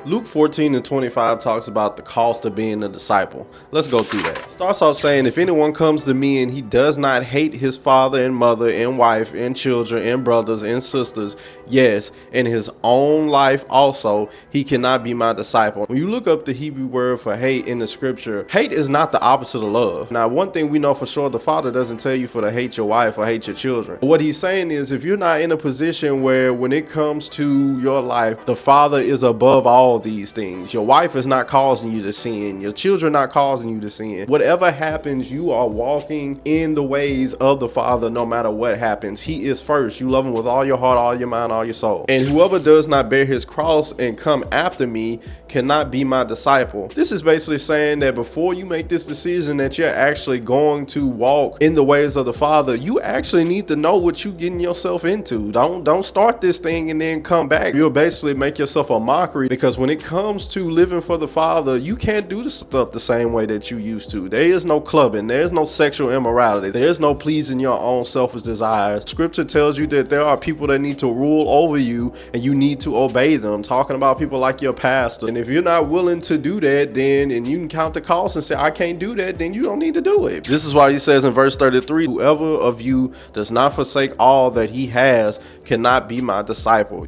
Luke 14:25 talks about the cost of being a disciple. Let's go through that. Starts off saying, if anyone comes to me and he does not hate his father and mother and wife and children and brothers and sisters, yes, and his own life also, he cannot be my disciple. When you look up the Hebrew word for hate in the scripture, hate is not the opposite of love. Now, one thing we know for sure, the Father doesn't tell you to hate your wife or hate your children. What he's saying is, if you're not in a position where when it comes to your life, the Father is above all these things. Your wife is not causing you to sin. Your children not causing you to sin. Whatever happens, you are walking in the ways of the Father no matter what happens. He is first. You love him with all your heart, all your mind, all your soul. And whoever does not bear his cross and come after me cannot be my disciple. This is basically saying that before you make this decision that you're actually going to walk in the ways of the Father, you actually need to know what you're getting yourself into. Don't start this thing and then come back. You'll basically make yourself a mockery, because when it comes to living for the Father, you can't do the stuff the same way that you used to. There is no clubbing. There is no sexual immorality. There is no pleasing your own selfish desires. Scripture tells you that there are people that need to rule over you and you need to obey them. Talking about people like your pastor. And if you're not willing to do that, then, and you can count the cost and say, I can't do that, then you don't need to do it. This is why he says in verse 33, whoever of you does not forsake all that he has cannot be my disciple.